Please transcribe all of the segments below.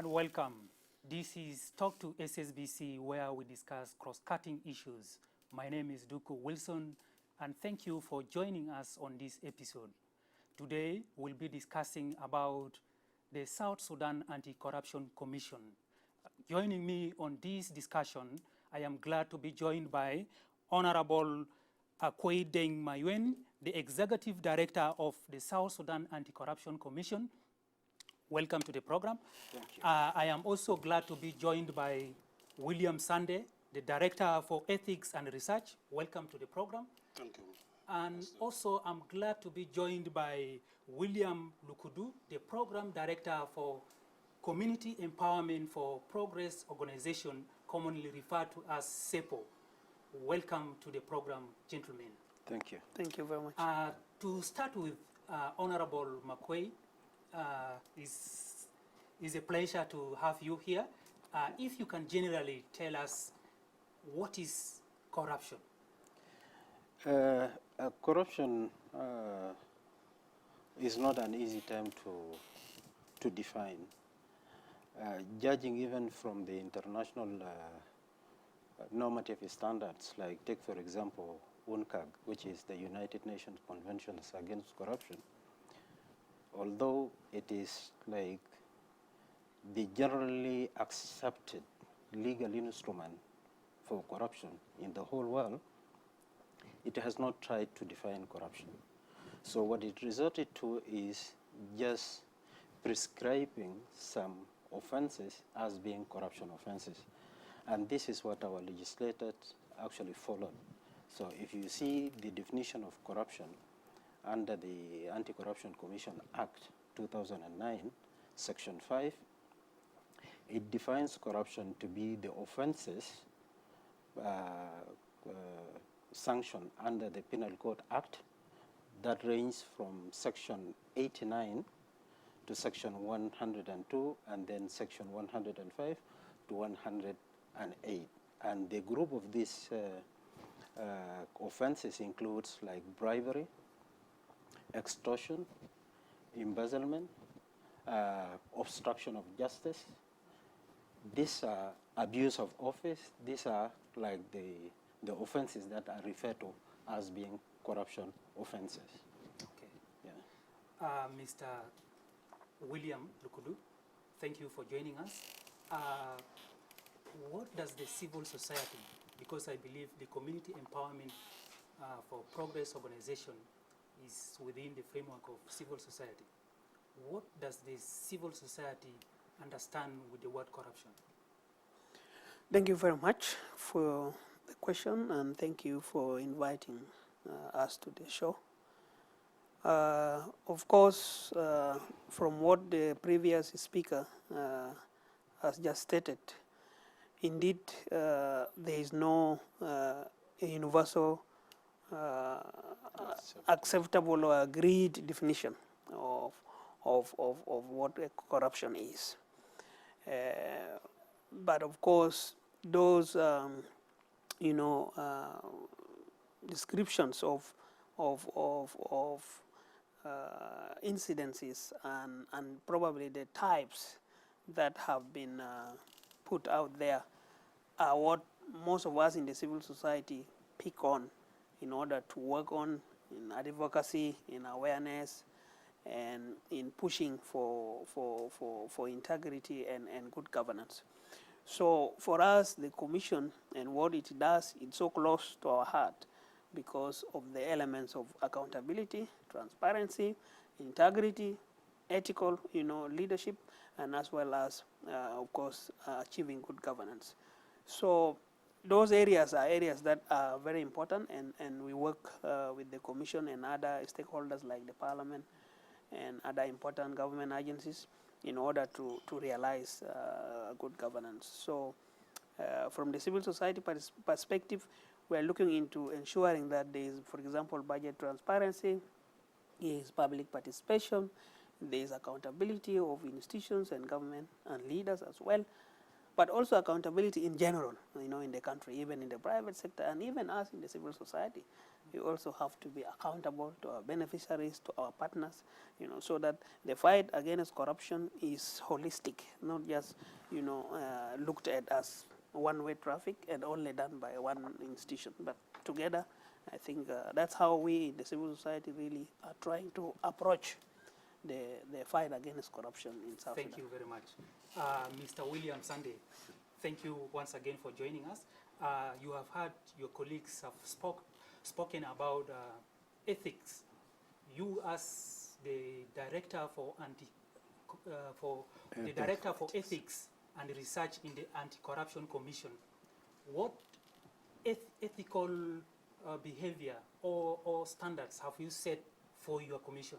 welcome. This is Talk to SSBC, where we discuss cross-cutting issues. My name is Duku Wilson, and thank you for joining us on this episode. Today, we'll be discussing about the South Sudan-Anti Corruption Commission. Joining me on this discussion, I am glad to be joined by Honorable Akwei Deng Mayuen, the Executive Director of the South Sudan-Anti Corruption Commission. Welcome to the program. Thank you. I am also glad to be joined by William Sande, the Director for Ethics and Research. Welcome to the program. Thank you. And also, I'm glad to be joined by William Lukudu, the Program Director for Community Empowerment for Progress Organization, commonly referred to as SEPO. Welcome to the program, gentlemen. Thank you. Thank you very much. To start with, Honorable Makwei, it's a pleasure to have you here. If you can generally tell us, what is corruption? Corruption is not an easy term to define. Judging even from the international normative standards, like take for example UNCAG, which is the United Nations Conventions Against Corruption, although it is like the generally accepted legal instrument for corruption in the whole world, it has not tried to define corruption. So what it resorted to is just prescribing some offenses as being corruption offenses. And this is what our legislators actually followed. So if you see the definition of corruption under the Anti-Corruption Commission Act 2009, Section 5, it defines corruption to be the offenses sanctioned under the Penal Code Act that range from Section 89 to Section 102, and then Section 105 to 108. And the group of these offenses includes like bribery, extortion, embezzlement, obstruction of justice. These are abuse of office. These are like the offenses that are referred to as being corruption offenses. Okay. Yeah. Mr. William Lukudu, thank you for joining us. What does the civil society, because I believe the Community Empowerment for Progress Organization is within the framework of civil society, what does the civil society understand with the word corruption? Thank you very much for the question, and thank you for inviting us to the show. Of course, from what the previous speaker has just stated, indeed, there is no universal, acceptable or agreed definition of what corruption is. But of course, those descriptions of incidences and probably the types that have been put out there are what most of us in the civil society pick on in order to work on in advocacy, in awareness, and in pushing for integrity and good governance. So for us, the Commission and what it does, it's so close to our heart because of the elements of accountability, transparency, integrity, ethical, leadership, and as well as, of course, achieving good governance. So those areas are areas that are very important, and we work with the Commission and other stakeholders like the Parliament and other important government agencies in order to realize good governance. So from the civil society perspective, we are looking into ensuring that there is, for example, budget transparency, there is public participation, there is accountability of institutions and government and leaders as well, but also accountability in general, in the country, even in the private sector, and even us in the civil society. We also have to be accountable to our beneficiaries, to our partners, so that the fight against corruption is holistic, not just, looked at as one-way traffic and only done by one institution, but together. I think that's how we in the civil society really are trying to approach the fight against corruption in South Sudan. Thank you very much. Mr. William Sunday, thank you once again for joining us. You have heard your colleagues have spoken about ethics. You as the Director for Ethics and Research in the Anti-Corruption Commission, what ethical behavior or standards have you set for your commission?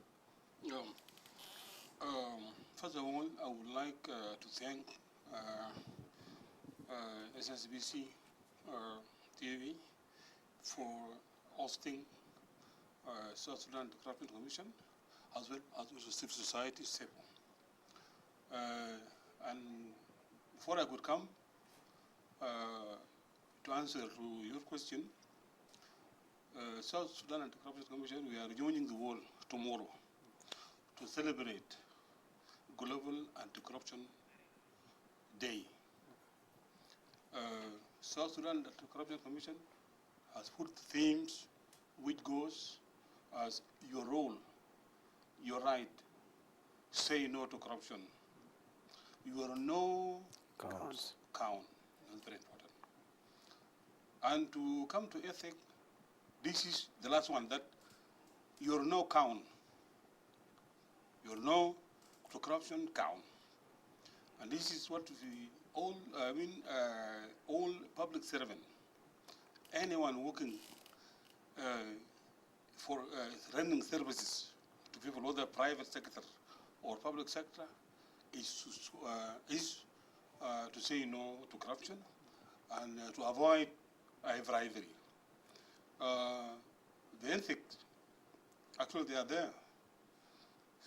First of all, I would like to thank SSBC TV for hosting South Sudan-Anti Corruption Commission, as well as civil society SEPO. And before I could come to answer to your question, South Sudan-Anti Corruption Commission, we are joining the world tomorrow to celebrate Global Anti-Corruption Day. South Sudan Anti-Corruption Commission has put themes which goes as your role, your right, say no to corruption. Your no Counts. count. That's very important. And to come to ethics, this is the last one, that your no count. Your no to corruption count. And this is what all public servant, anyone working for rendering services to people, whether private sector or public sector, is to say no to corruption and to avoid bribery. The ethics, actually they are there.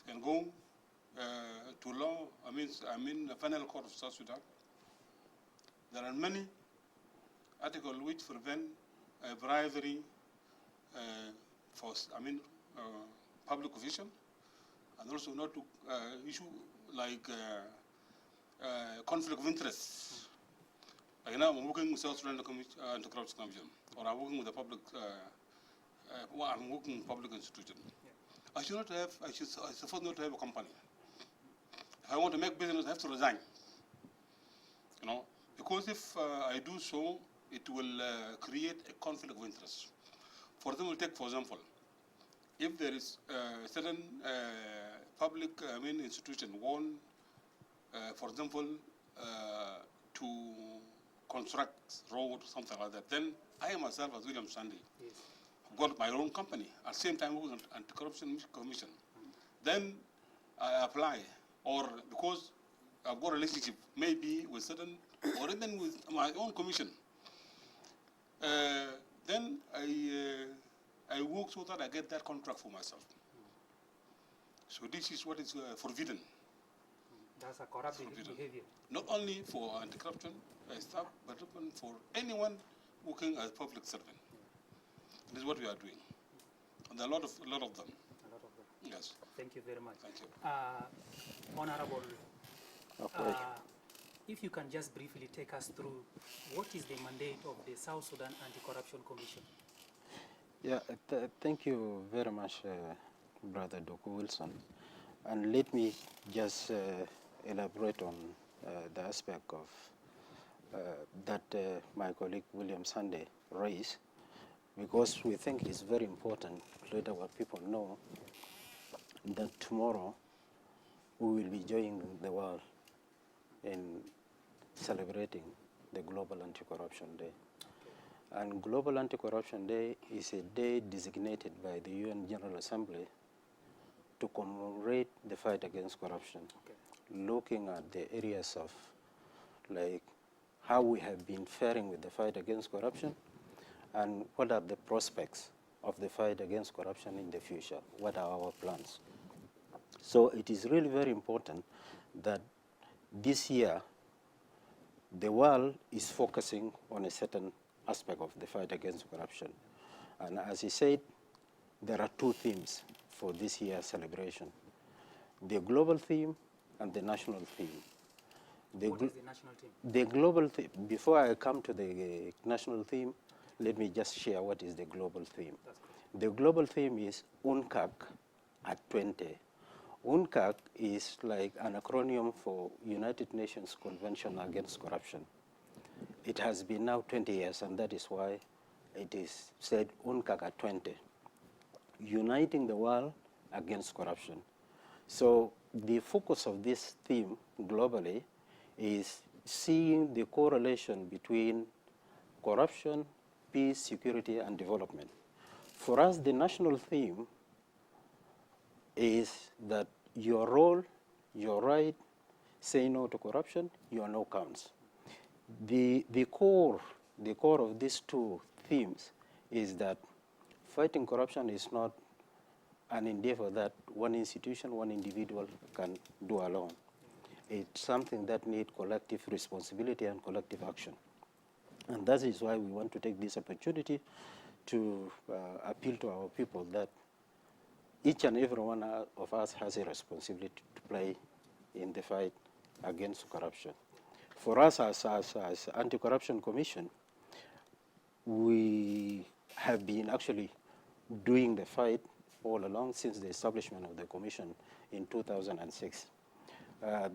You can go to law, the Penal Court of South Sudan. There are many articles which prevent bribery for public official, and also not to issue like conflict of interest. Like now I'm working with South Sudan Anti-Corruption Commission, or I'm working with a public, I'm working in public institution. Yeah. I suppose not to have a company. If I want to make business, I have to resign. Because if I do so, it will create a conflict of interest. For example, if there is a certain public institution want, for example, to construct road or something like that, then I myself, as William Sunday, yes, got my own company. At the same time, working on Anti-Corruption Commission. Then I apply, or because I've got a relationship, maybe with certain, or even with my own commission. Then I work so that I get that contract for myself. So this is what is forbidden. That's a corruptive behavior. Not only for anti-corruption staff, but even for anyone working as a public servant. This is what we are doing. And there are a lot of them. A lot of them. Yes. Thank you very much. Thank you. Honorable, if you can just briefly take us through what is the mandate of the South Sudan Anti-Corruption Commission? Yeah, thank you very much, Brother Dr. Wilson. And let me just elaborate on the aspect of that my colleague William Sunday raised, because we think it's very important to let our people know that tomorrow we will be joining the world in celebrating the Global Anti-Corruption Day. And Global Anti-Corruption Day is a day designated by the UN General Assembly to commemorate the fight against corruption, looking at the areas of like how we have been faring with the fight against corruption and what are the prospects of the fight against corruption in the future, what are our plans. So it is really very important that this year the world is focusing on a certain aspect of the fight against corruption. And as he said, there are two themes for this year's celebration: the global theme and the national theme. What is the national theme? The global theme, before I come to the national theme, let me just share what is the global theme. The global theme is UNCAC at 20. UNCAC is like an acronym for United Nations Convention Against Corruption. It has been now 20 years, and that is why it is said UNCAC at 20, uniting the world against corruption. So the focus of this theme globally is seeing the correlation between corruption, peace, security, and development. For us, the national theme is that your role, your right, say no to corruption, your no counts. The core of these two themes is that fighting corruption is not an endeavor that one institution, one individual can do alone. It's something that needs collective responsibility and collective action. And that is why we want to take this opportunity to appeal to our people that each and every one of us has a responsibility to play in the fight against corruption. For us as Anti-Corruption Commission, we have been actually doing the fight all along since the establishment of the commission in 2006.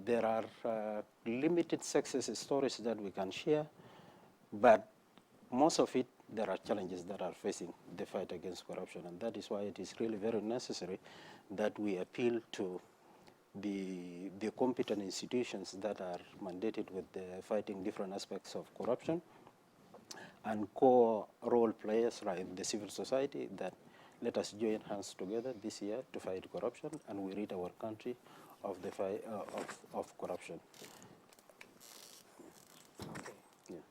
There are limited success stories that we can share, but most of it, there are challenges that are facing the fight against corruption, and that is why it is really very necessary that we appeal to the competent institutions that are mandated with fighting different aspects of corruption, and core role players like the civil society, that let us join hands together this year to fight corruption, and we rid our country of the fight of corruption. Okay. Yeah.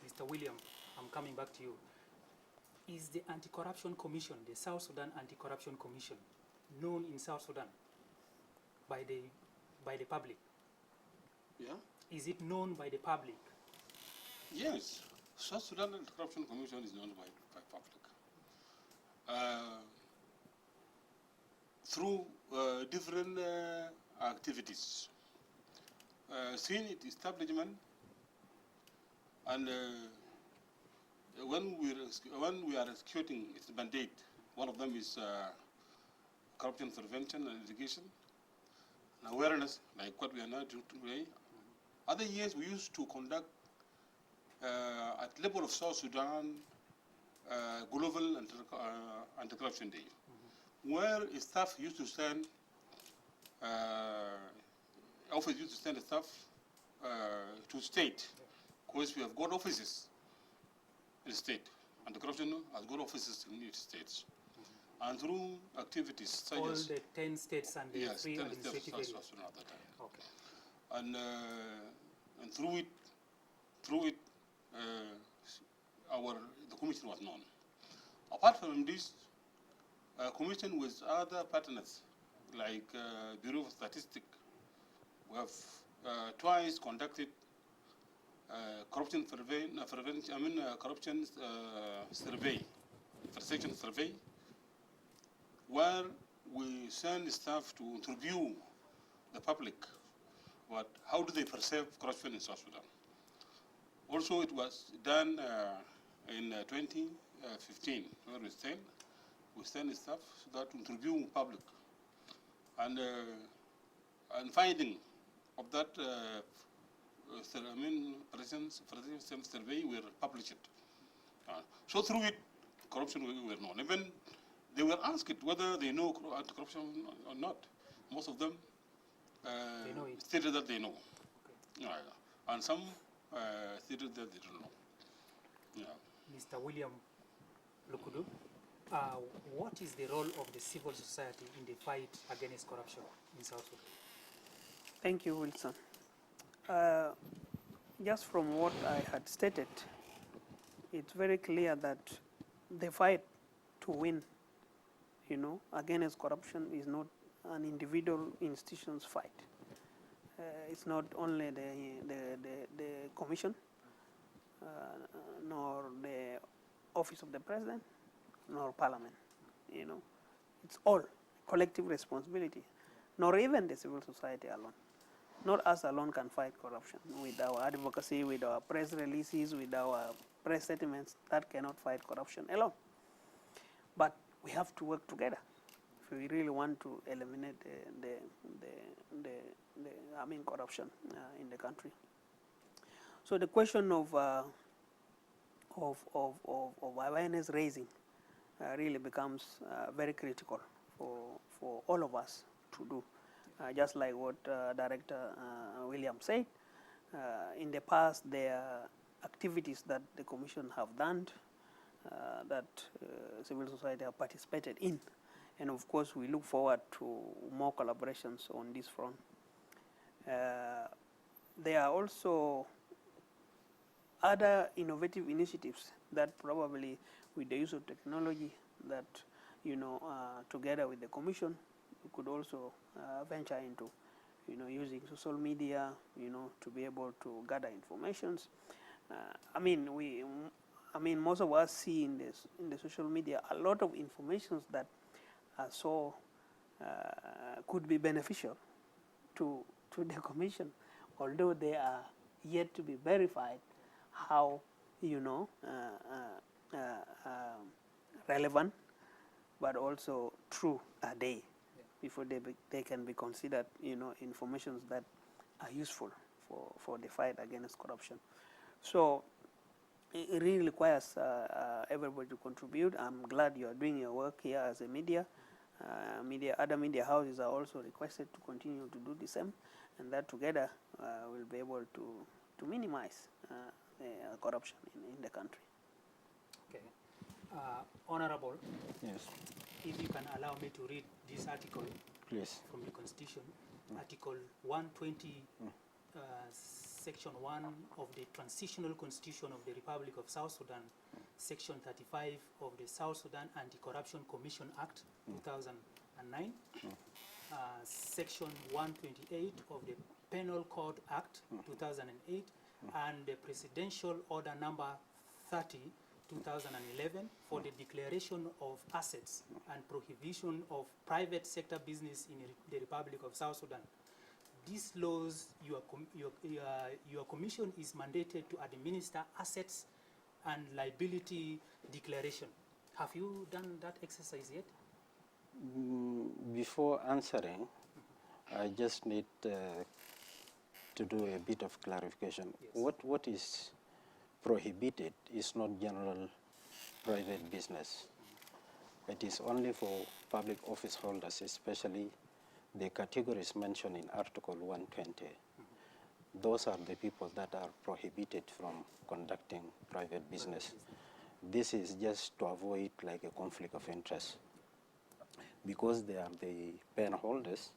Mr. William, I'm coming back to you. Is the Anti-Corruption Commission, the South Sudan-Anti Corruption Commission, known in South Sudan by the public? Yeah? Is it known by the public? Yes. South Sudan-Anti Corruption Commission is known by public. Through different activities. Since its establishment, and when we are executing its mandate, one of them is corruption prevention and education, and awareness, like what we are now doing today. Other years we used to conduct at level of South Sudan Global Anti-Corruption Day, where staff used to stand, office used to send staff to state, because we have got offices in the state, and the corruption has got offices in each states. And through activities such All as the 10 states and the yes, 3 10 administrative states areas? South Sudan at that time. Okay. And through it, the commission was known. Apart from this, commission with other partners like Bureau of Statistics, we have twice conducted corruption corruption survey, perception survey, where we send staff to interview the public about how do they perceive corruption in South Sudan. Also, it was done in 2015, where we send staff so that to interview public, and finding of that perception survey were published. So through it, corruption were known. Even they were asked whether they know anti-corruption or not. Most of them stated that they know. Okay. And some stated that they don't know. Yeah. Mr. William Lukudu, what is the role of the civil society in the fight against corruption in South Sudan? Thank you, Wilson. Just from what I had stated, it's very clear that the fight to win, against corruption is not an individual institution's fight. it's not only the commission, nor the office of the president, nor parliament. You know, it's all collective responsibility, nor even the civil society alone. Not us alone can fight corruption. With our advocacy, with our press releases, with our press statements, that cannot fight corruption alone. But we have to work together if we really want to eliminate corruption in the country. So the question of awareness raising really becomes very critical for all of us to do. Just like what Director William said, in the past there are activities that the Commission have done that civil society have participated in. And of course, we look forward to more collaborations on this front. There are also other innovative initiatives that probably with the use of technology that, together with the Commission, we could also venture into, using social media, to be able to gather informations. Most of us see in the social media a lot of informations that are so could be beneficial to the Commission, although they are yet to be verified how relevant but also true are they before they can be considered informations that are useful for the fight against corruption. So it really requires everybody to contribute. I'm glad you are doing your work here as a media. Other media houses are also requested to continue to do the same, and that together we'll be able to minimize corruption in the country. Okay. Honorable, Yes. if you can allow me to read this article Please. from the Constitution, Article 120, Section 1 of the Transitional Constitution of the Republic of South Sudan, Section 35 of the South Sudan-Anti Corruption Commission Act, 2009, Section 128 of the Penal Code Act, 2008, and the Presidential Order Number 30, 2011, for the declaration of assets and prohibition of private sector business in the Republic of South Sudan. These laws, your commission is mandated to administer assets and liability declaration. Have you done that exercise yet? Before answering, I just need to do a bit of clarification. Yes. What is prohibited is not general private business. It is only for public office holders, especially the categories mentioned in Article 120. Those are the people that are prohibited from conducting private business. This is just to avoid like a conflict of interest, because they are the pen holders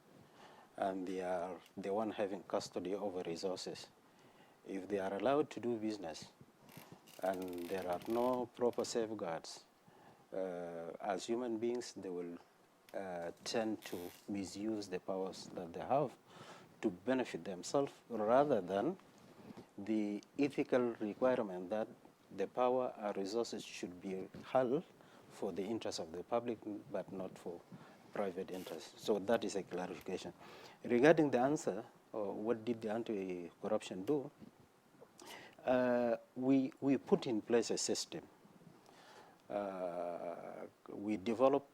and they are the one having custody over resources. If they are allowed to do business and there are no proper safeguards, as human beings, they will tend to misuse the powers that they have to benefit themselves, rather than the ethical requirement that the power and resources should be held for the interest of the public, but not for private interests. So that is a clarification. Regarding the answer, what did the anti-corruption do? We put in place a system. We developed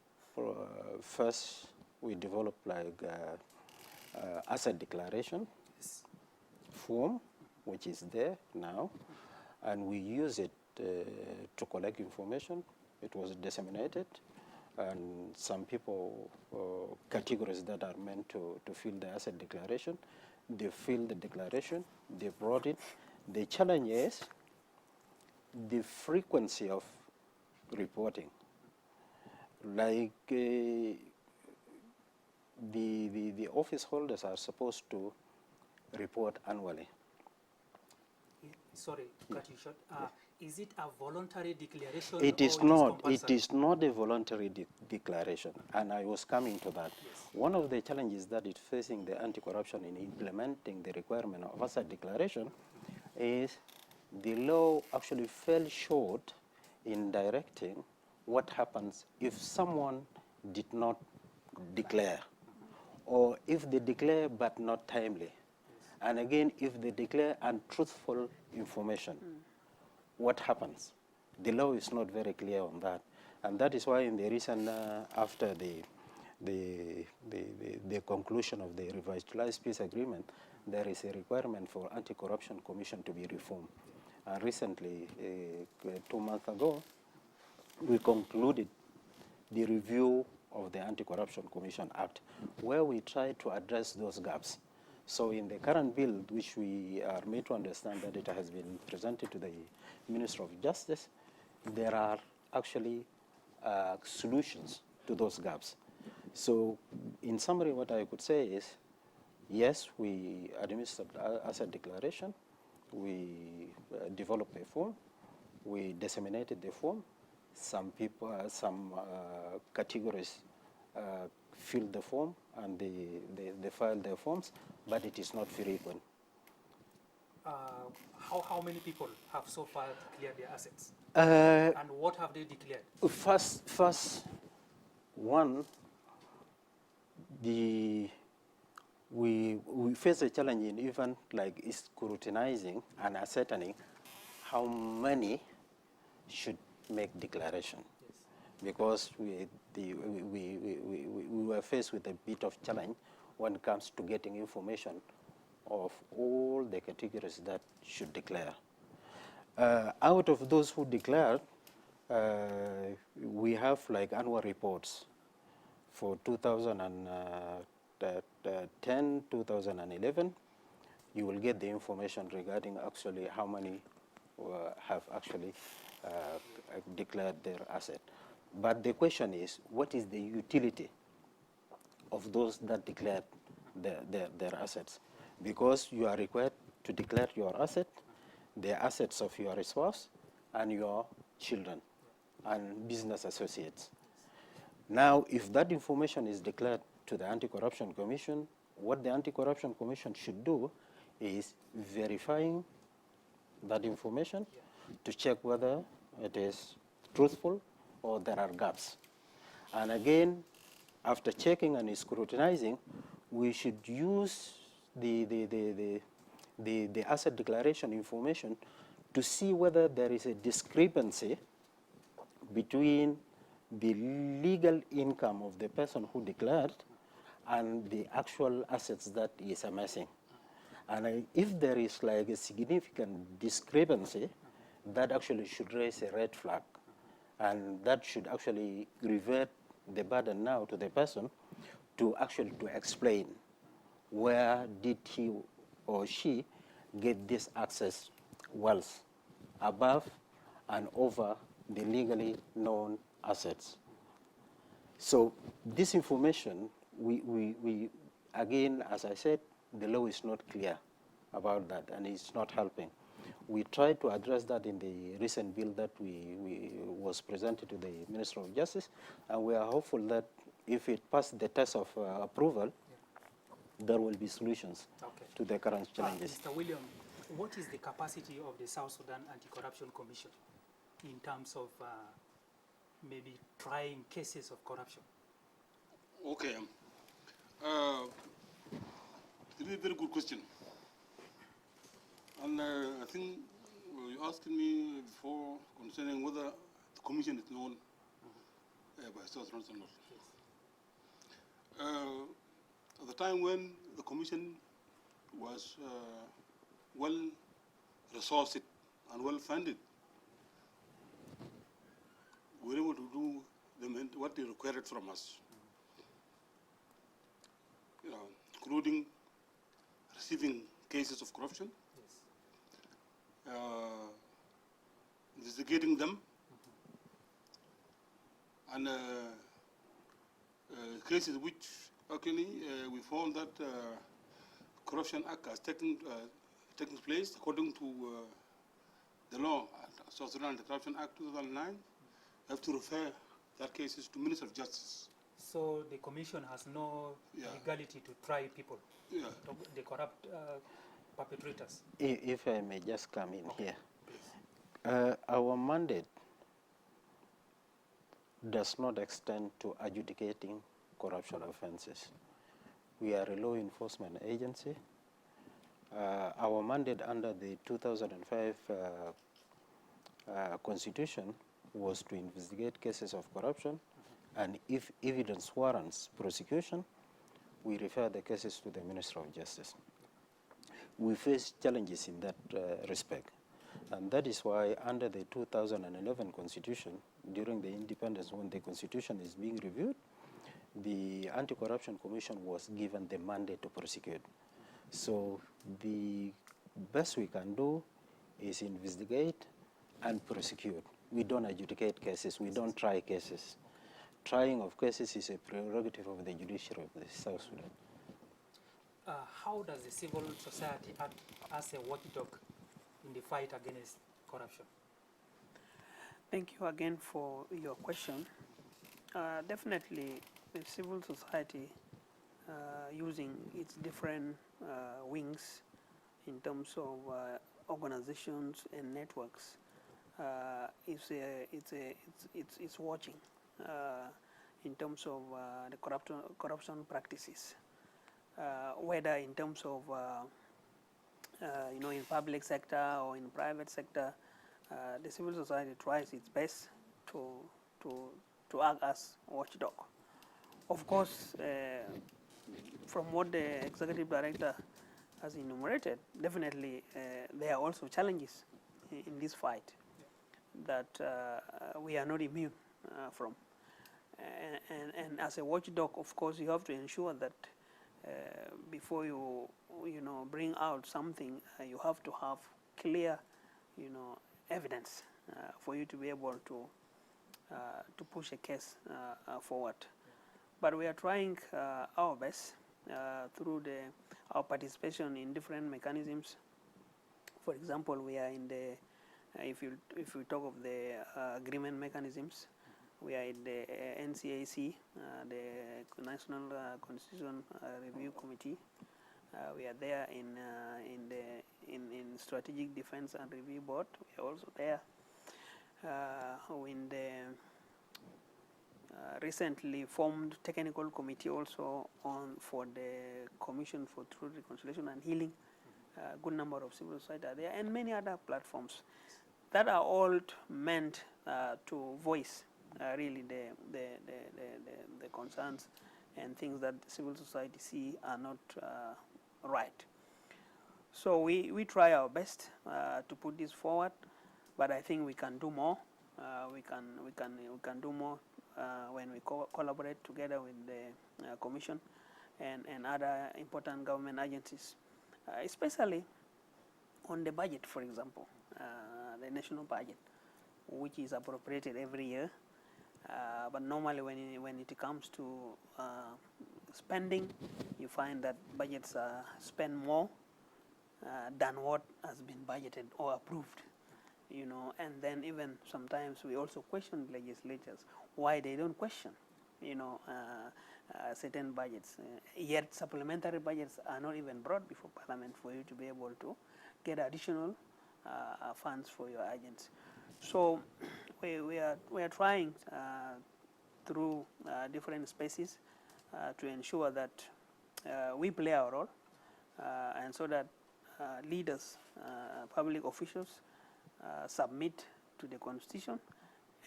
first. We developed like asset declaration form, which is there now, and we use it to collect information. It was disseminated, and some people, categories that are meant to fill the asset declaration, they fill the declaration, they brought it. The challenge is the frequency of reporting. Like the office holders are supposed to report annually. Sorry to cut you short. Is it a voluntary declaration? It or is not. It compulsory? is not a voluntary declaration, and I was coming to that. Yes. One of the challenges that is facing the anti-corruption in implementing the requirement of asset declaration is the law actually fell short in directing what happens if someone did not declare, or if they declare but not timely, and again if they declare untruthful information. What happens? The law is not very clear on that, and that is why in the recent, after the conclusion of the revitalized peace agreement, there is a requirement for Anti-Corruption Commission to be reformed. And recently, 2 months ago, we concluded the review of the Anti-Corruption Commission Act, where we try to address those gaps. So in the current bill, which we are made to understand that it has been presented to the Minister of Justice, there are actually solutions to those gaps. So in summary, what I could say is, yes, we administered asset declaration, we developed a form, we disseminated the form, some people, some categories filled the form and they filed their forms, but it is not frequent. How many people have so far declared their assets? And what have they declared? First one, we face a challenge in even like scrutinizing and ascertaining how many should make declaration. Yes. Because we were faced with a bit of challenge when it comes to getting information of all the categories that should declare. Out of those who declared, we have like annual reports for 2010, 2011. You will get the information regarding actually how many have actually declared their asset. But the question is, what is the utility of those that declared their assets? Because you are required to declare your asset, the assets of your spouse, and your children, and business associates. Now, if that information is declared to the Anti-Corruption Commission, what the Anti-Corruption Commission should do is verifying that information to check whether it is truthful or there are gaps. And again, after checking and scrutinizing, we should use the asset declaration information to see whether there is a discrepancy between the legal income of the person who declared and the actual assets that he is amassing. And if there is like a significant discrepancy, that actually should raise a red flag. And that should actually revert the burden now to the person to actually to explain where did he or she get this access wealth above and over the legally known assets. So this information, we again, as I said, the law is not clear about that and it's not helping. We tried to address that in the recent bill that was presented to the Minister of Justice, and we are hopeful that if it passes the test of approval, there will be solutions to the current challenges. Mr. William, what is the capacity of the South Sudan-Anti Corruption Commission in terms of maybe trying cases of corruption? Okay. It's a very good question. And I think you asked me before concerning whether the commission is known by South Sudan or not. At the time when the commission was well resourced and well funded, we were able to do what they required from us, including receiving cases of corruption, investigating them, and cases which actually we found that Corruption Act has taken taking place according to the law, South Sudan-Anti Corruption Act 2009. You have to refer that cases to Minister of Justice. So the commission has no legality to try people, the corrupt perpetrators. If I may just come in here. Our mandate does not extend to adjudicating corruption offenses. We are a law enforcement agency. Our mandate under the 2005 Constitution was to investigate cases of corruption, and if evidence warrants prosecution, we refer the cases to the Minister of Justice. We face challenges in that respect, and that is why under the 2011 Constitution, during the independence when the Constitution is being reviewed, the Anti-Corruption Commission was given the mandate to prosecute. So the best we can do is investigate and prosecute. We don't adjudicate cases, we don't try cases. Trying of cases is a prerogative of the judiciary of the South Sudan. How does the civil society act as a watchdog in the fight against corruption? Thank you again for your question. Definitely, the civil society, using its different wings in terms of organizations and networks, it's watching in terms of the corruption practices, whether in terms of in public sector or in private sector. The civil society tries its best to act as watchdog. Of course, from what the executive director has enumerated, definitely there are also challenges in this fight that we are not immune from. And as a watchdog, of course, you have to ensure that before you bring out something, you have to have clear evidence for you to be able to push a case forward. But we are trying our best through our participation in different mechanisms. For example, we are in the if we talk of the agreement mechanisms, we are in the NCAC, the National Constitution Review Committee. We are there in Strategic Defense and Review Board. We are also there in the recently formed technical committee also for the Commission for Truth, Reconciliation and Healing. A good number of civil society are there, and many other platforms that are all meant to voice really the concerns and things that civil society see are not right. So we try our best to put this forward, but I think we can do more. We can do more when we collaborate together with the Commission and other important government agencies, especially on the budget, for example, the national budget, which is appropriated every year. But normally when it comes to spending, you find that budgets spend more than what has been budgeted or approved. And then even sometimes we also question legislators why they don't question, certain budgets. Yet supplementary budgets are not even brought before Parliament for you to be able to get additional funds for your agents. So we are trying through different spaces to ensure that we play our role, and so that leaders, public officials, submit to the Constitution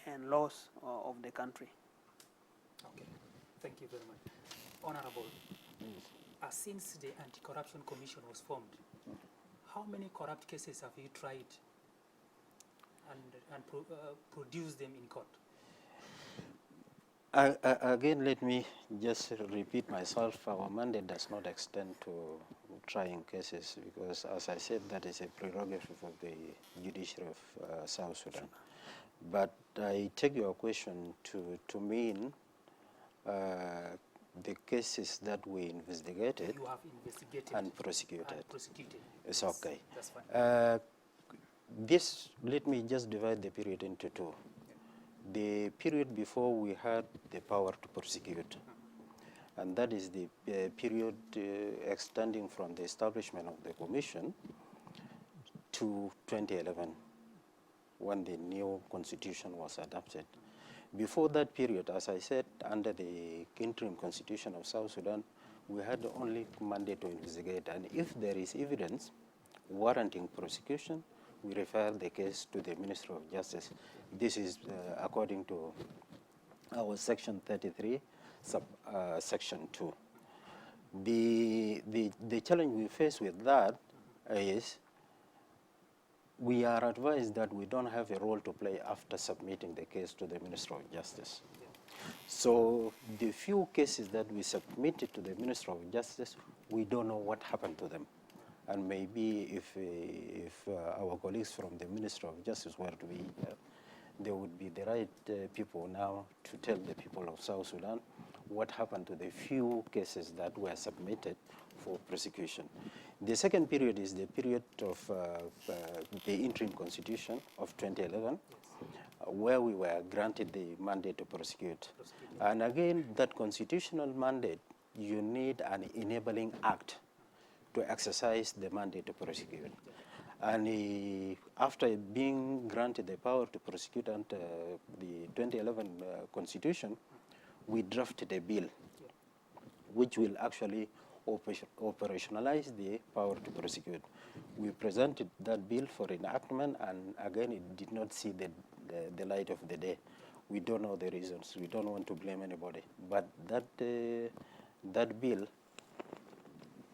and laws of the country. Okay, thank you very much. Honorable, since the Anti-Corruption Commission was formed, how many corrupt cases have you tried and produce them in court? Again, let me just repeat myself. Our mandate does not extend to trying cases because, as I said, that is a prerogative of the judiciary of South Sudan. But I take your question to mean the cases that we investigated You have investigated and prosecuted. It's okay. That's fine. Let me just divide the period into two. The period before we had the power to prosecute, and that is the period extending from the establishment of the commission to 2011, when the new constitution was adopted. Before that period, as I said, under the interim constitution of South Sudan, we had only mandate to investigate, and if there is evidence warranting prosecution, we refer the case to the Ministry of Justice. This is according to our Section 33, Section 2. The challenge we face with that is we are advised that we don't have a role to play after submitting the case to the Ministry of Justice. So the few cases that we submitted to the Ministry of Justice, we don't know what happened to them. And maybe if our colleagues from the Ministry of Justice were to be, they would be the right people now to tell the people of South Sudan what happened to the few cases that were submitted for prosecution. The second period is the period of the interim constitution of 2011, where we were granted the mandate to prosecute. And again, that constitutional mandate, you need an enabling act to exercise the mandate to prosecute. And after being granted the power to prosecute under the 2011 constitution, we drafted a bill which will actually operationalize the power to prosecute. We presented that bill for enactment, and again, it did not see the light of the day. We don't know the reasons. We don't want to blame anybody. But that bill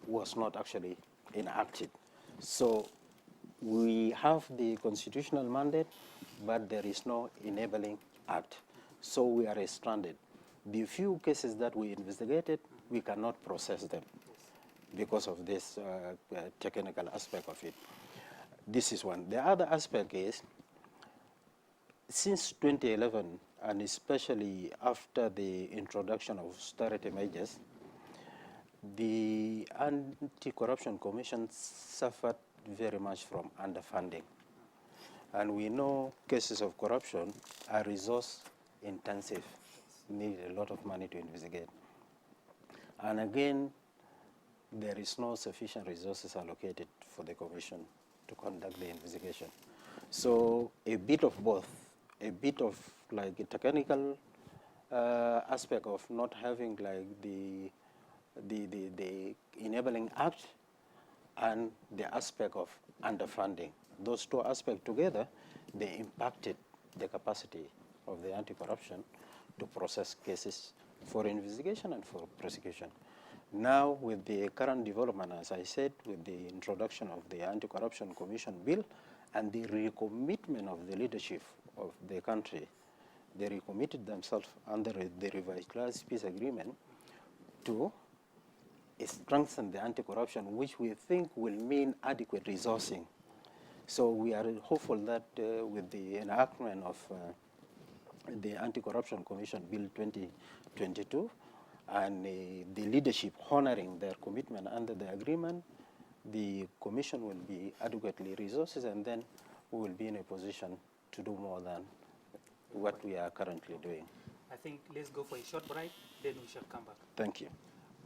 was not actually enacted. So we have the constitutional mandate, but there is no enabling act. So we are stranded. The few cases that we investigated, we cannot process them because of this technical aspect of it. This is one. The other aspect is, since 2011, and especially after the introduction of austerity measures, the Anti-Corruption Commission suffered very much from underfunding. And we know cases of corruption are resource intensive, need a lot of money to investigate. And again, there is no sufficient resources allocated for the commission to conduct the investigation. So a bit of both, a bit of like a technical aspect of not having like the enabling act and the aspect of underfunding. Those two aspects together, they impacted the capacity of the anti-corruption to process cases for investigation and for prosecution. Now, with the current development, as I said, with the introduction of the Anti-Corruption Commission bill and the recommitment of the leadership of the country, they recommitted themselves under the revised class peace agreement to strengthen the anti-corruption, which we think will mean adequate resourcing. So we are hopeful that with the enactment of the Anti-Corruption Commission Bill 2022 and the leadership honoring their commitment under the agreement, the commission will be adequately resourced, and then we will be in a position to do more than what we are currently doing. I think let's go for a short break, then we shall come back. Thank you.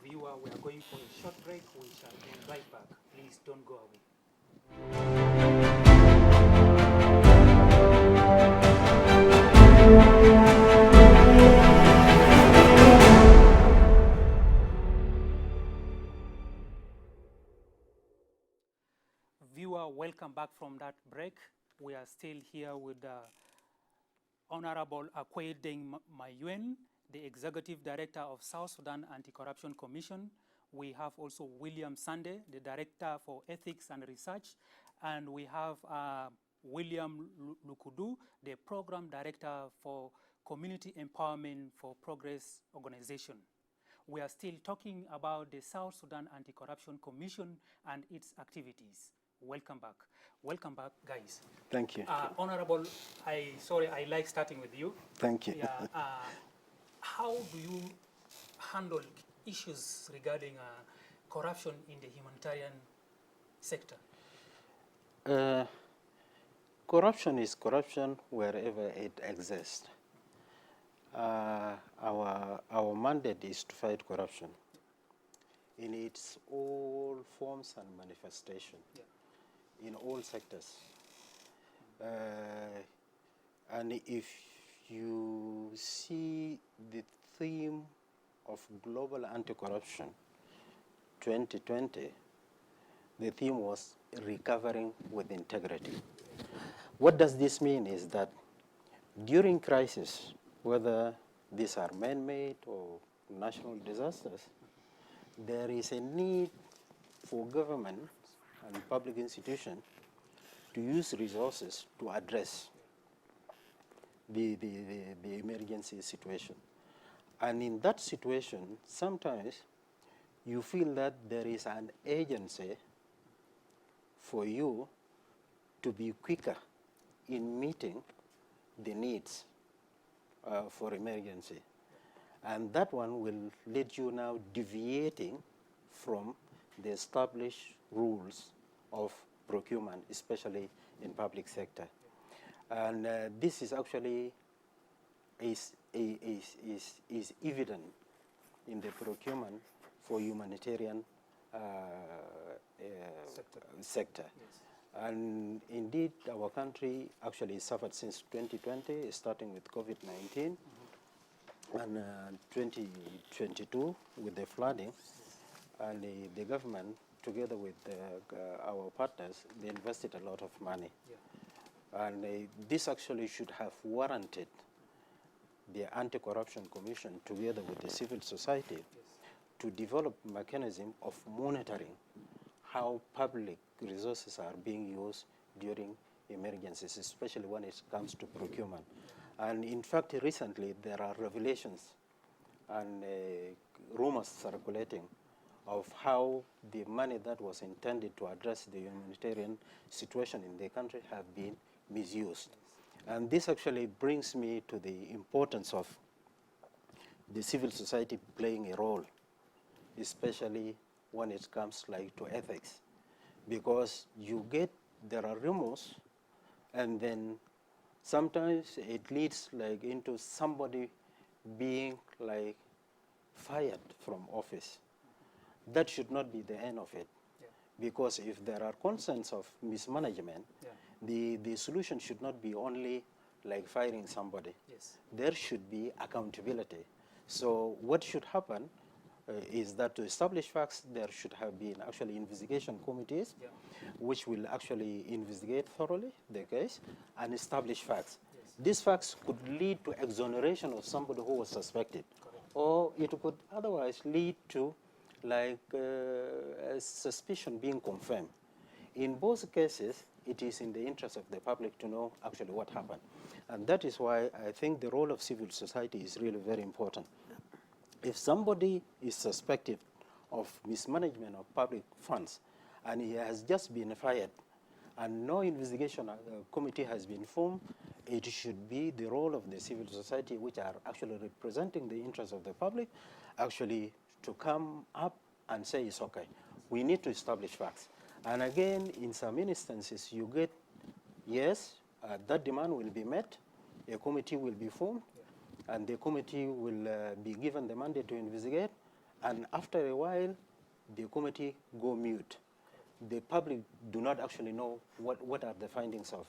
Viewer, we are going for a short break. We shall be right back. Please don't go away. Viewer, welcome back from that break. We are still here with Honorable Akwe Deng Mayuen, the Executive Director of South Sudan-Anti Corruption Commission. We have also William Sande, the Director for Ethics and Research, and we have William Lukudu, the Program Director for Community Empowerment for Progress Organization. We are still talking about the South Sudan-Anti Corruption Commission and its activities. Welcome back. Welcome back, guys. Thank you. Honorable, I like starting with you. Thank you. Yeah, how do you handle issues regarding corruption in the humanitarian sector? corruption is corruption wherever it exists. Our mandate is to fight corruption in its all forms and manifestation, in all sectors. And if you see the theme of Global Anti-Corruption 2020, the theme was recovering with integrity. What does this mean is that during crisis, whether these are man-made or national disasters, there is a need for government and public institutions to use resources to address the emergency situation. And in that situation, sometimes you feel that there is an agency for you to be quicker in meeting the needs for emergency. And that one will lead you now deviating from the established rules of procurement, especially in public sector. And this is actually is evident in the procurement for humanitarian sector. Yes. And indeed, our country actually suffered since 2020, starting with COVID-19, and 2022 with the flooding. And the government, together with our partners, they invested a lot of money. And this actually should have warranted the Anti-Corruption Commission, together with the civil society, to develop a mechanism of monitoring how public resources are being used during emergencies, especially when it comes to procurement. And in fact, recently there are revelations and rumors circulating of how the money that was intended to address the humanitarian situation in the country have been misused. And this actually brings me to the importance of the civil society playing a role, especially when it comes like to ethics. Because there are rumors, and then sometimes it leads like into somebody being like fired from office. That should not be the end of it. Because if there are concerns of mismanagement, the solution should not be only like firing somebody. There should be accountability. So what should happen is that to establish facts, there should have been actually investigation committees which will actually investigate thoroughly the case and establish facts. These facts could lead to exoneration of somebody who was suspected. Or it could otherwise lead to like a suspicion being confirmed. In both cases, it is in the interest of the public to know actually what happened. And that is why I think the role of civil society is really very important. If somebody is suspected of mismanagement of public funds and he has just been fired and no investigation committee has been formed, it should be the role of the civil society, which are actually representing the interests of the public, actually to come up and say it's okay. We need to establish facts. And again, in some instances, you get, yes, that demand will be met, a committee will be formed, and the committee will be given the mandate to investigate, and after a while, the committee go mute. The public do not actually know what are the findings of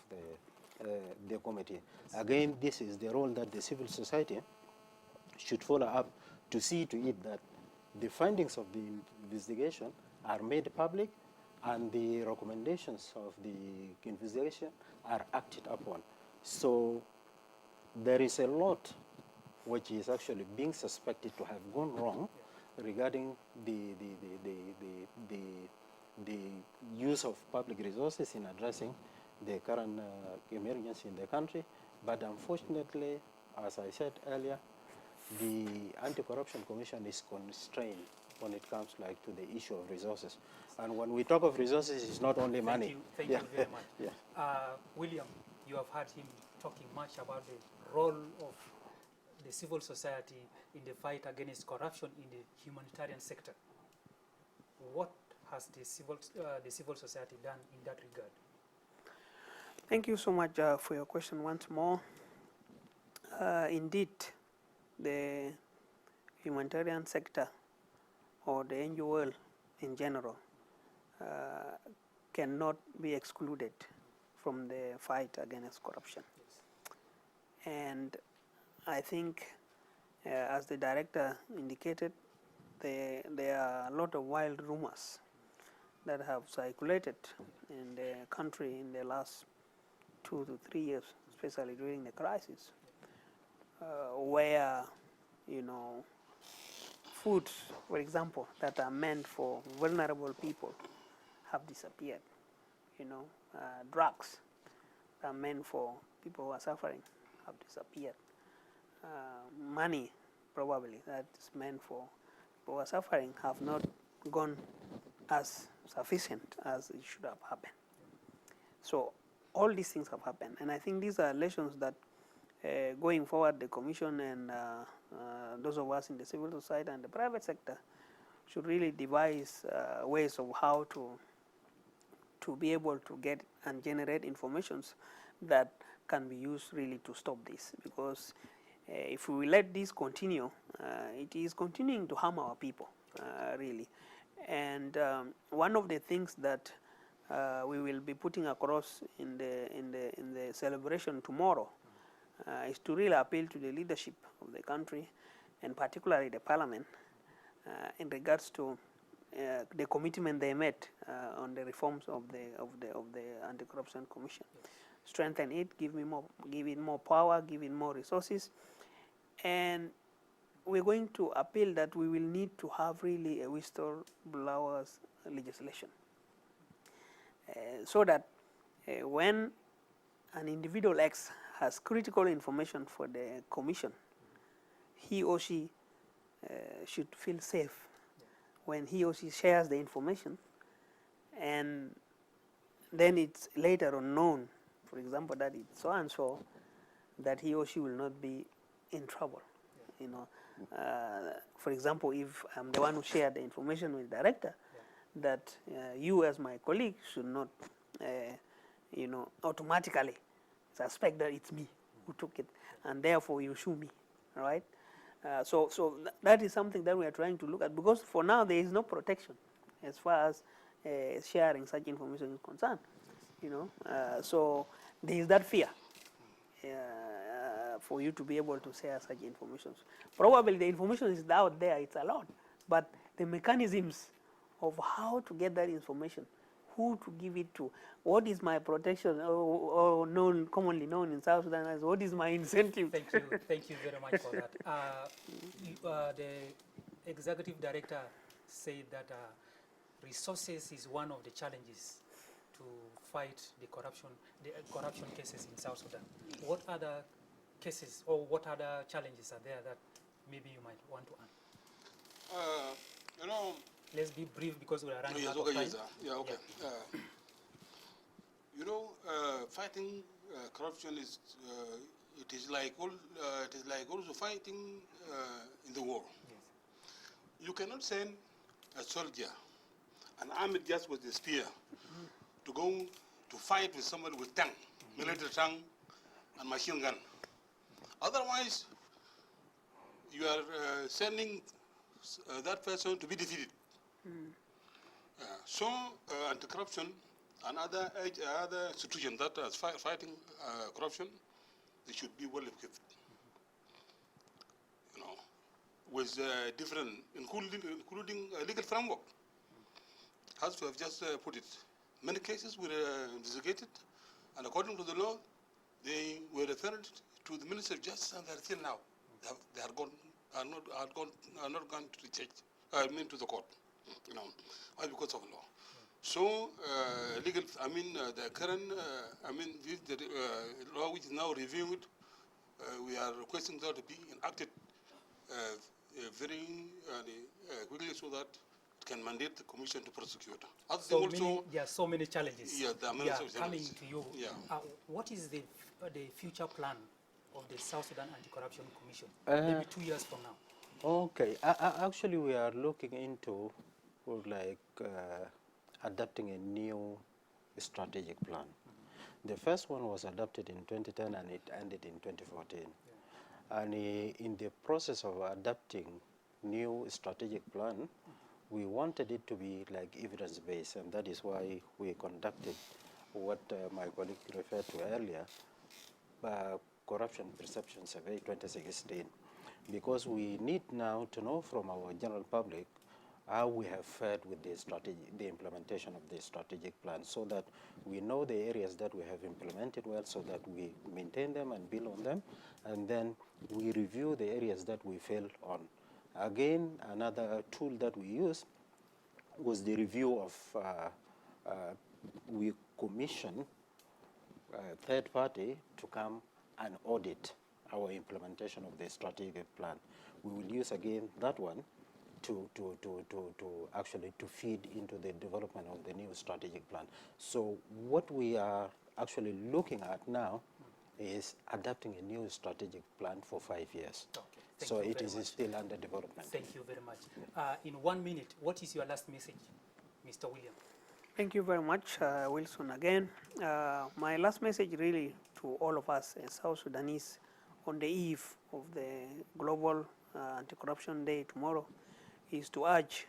the committee. Again, this is the role that the civil society should follow up to see to it that the findings of the investigation are made public and the recommendations of the investigation are acted upon. So there is a lot which is actually being suspected to have gone wrong regarding the use of public resources in addressing the current emergency in the country. But unfortunately, as I said earlier, the Anti-Corruption Commission is constrained when it comes like to the issue of resources. And when we talk of resources, it's not only money. Thank you very much. William, you have heard him talking much about the role of the civil society in the fight against corruption in the humanitarian sector. What has the civil society done in that regard? Thank you so much for your question once more. Indeed, the humanitarian sector or the NGO world in general cannot be excluded from the fight against corruption. And I think, as the director indicated, there are a lot of wild rumors that have circulated in the country in the last 2 to 3 years, especially during the crisis, where, foods, for example, that are meant for vulnerable people have disappeared. Drugs that are meant for people who are suffering have disappeared. Money, probably, that is meant for people who are suffering have not gone as sufficient as it should have happened. So all these things have happened, and I think these are lessons that going forward the Commission and those of us in the civil society and the private sector should really devise ways of how to be able to get and generate informations that can be used really to stop this, because if we let this continue, it is continuing to harm our people, really. And one of the things that we will be putting across in the celebration tomorrow is to really appeal to the leadership of the country, and particularly the parliament, in regards to the commitment they made on the reforms of the Anti-Corruption Commission. Strengthen it, give it more power, give it more resources, and we're going to appeal that we will need to have really a whistleblowers legislation, so that when an individual X has critical information for the commission, he or she should feel safe when he or she shares the information, and then it's later on known, for example, that it's so and so, that he or she will not be in trouble. For example, if I'm the one who shared the information with the director, that you as my colleague should not, automatically suspect that it's me who took it, and therefore you sue me, all right? So that is something that we are trying to look at, because for now there is no protection as far as sharing such information is concerned. So there is that fear for you to be able to share such information. Probably the information is out there, it's a lot, but the mechanisms of how to get that information, who to give it to, what is my protection, or commonly known in South Sudan as what is my incentive. Thank you very much for that. The executive director said that resources is one of the challenges to fight the corruption cases in South Sudan. What other cases or what other challenges are there that maybe you might want to add? Let's be brief because we are running out of time. Okay. Fighting corruption is it is like also fighting in the war. Yes. You cannot send a soldier, an army just with a spear, to go to fight with somebody with tank, military tank, and machine gun. Otherwise, you are sending that person to be defeated. So anti-corruption and other institutions that are fighting corruption, they should be well equipped. With different, including legal framework. As we have just put it, many cases were investigated, and according to the law, they were referred to the Ministry of Justice, and they are still now. They are not gone to the church, to the court. Why? Because of law. So the current, the law which is now reviewed, we are requesting that to be enacted very quickly, so that it can mandate the commission to prosecute. There are so many challenges. Yeah, there are many challenges. Coming to you. Yeah. What is the future plan of the South Sudan-Anti Corruption Commission, maybe 2 years from now? Okay, actually we are looking into adapting a new strategic plan. The first one was adopted in 2010 and it ended in 2014. Yeah. And in the process of adopting new strategic plan, we wanted it to be like evidence-based, and that is why we conducted what my colleague referred to earlier, Corruption Perception Survey 2016, because we need now to know from our general public how we have fared with the implementation of the strategic plan, so that we know the areas that we have implemented well, so that we maintain them and build on them, and then we review the areas that we failed on. Again, another tool that we used was the review of, we commissioned a third party to come and audit our implementation of the strategic plan. We will use again that one to actually feed into the development of the new strategic plan. So what we are actually looking at now is adapting a new strategic plan for 5 years. Okay. So it is still under development. Thank you very much. In 1 minute, what is your last message, Mr. William? Thank you very much, Wilson, again. My last message really to all of us as South Sudanese on the eve of the Global Anti-Corruption Day tomorrow is to urge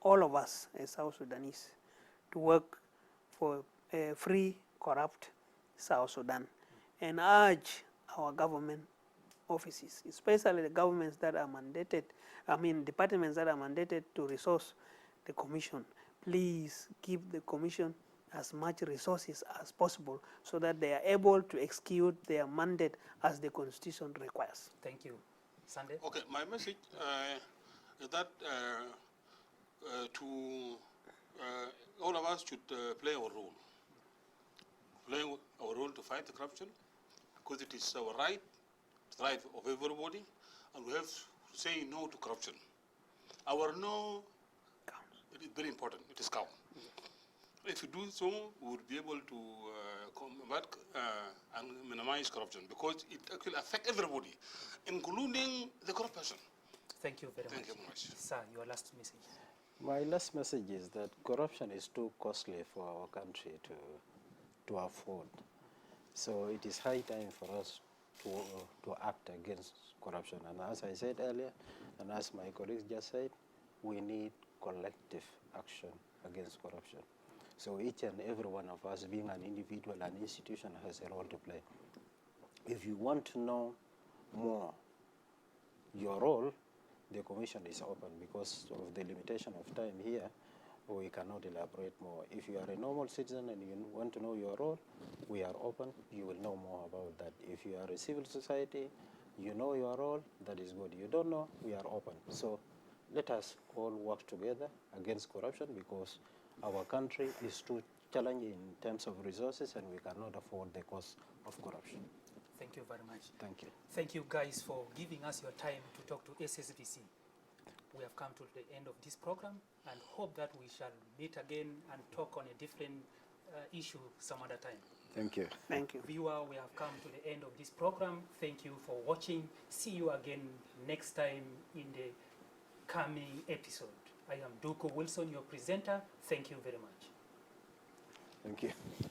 all of us as South Sudanese to work for a free, corrupt South Sudan, and urge our government offices, especially the governments that are mandated, departments that are mandated to resource the commission. Please give the commission as much resources as possible so that they are able to execute their mandate as the Constitution requires. Thank you. Sunday? Okay, my message is that all of us should play our role. Play our role to fight the corruption, because it is our right, the right of everybody, and we have to say no to corruption. Our no, it is very important, it is count. If we do so, we will be able to combat and minimize corruption, because it actually affects everybody, including the corrupt person. Thank you very much. Thank you very much. Sir, your last message. My last message is that corruption is too costly for our country to afford. So it is high time for us to act against corruption. And as I said earlier, and as my colleagues just said, we need collective action against corruption. So each and every one of us, being an individual and institution, has a role to play. If you want to know more your role, the commission is open. Because of the limitation of time here, we cannot elaborate more. If you are a normal citizen and you want to know your role, we are open. You will know more about that. If you are a civil society, you know your role, that is good. You don't know, we are open. So let us all work together against corruption, because our country is too challenging in terms of resources, and we cannot afford the cost of corruption. Thank you very much. Thank you. Thank you guys for giving us your time to talk to SSBC. We have come to the end of this program and hope that we shall meet again and talk on a different issue some other time. Thank you. Thank you. Viewer, we have come to the end of this program. Thank you for watching. See you again next time in the coming episode. I am Duko Wilson, your presenter. Thank you very much. Thank you.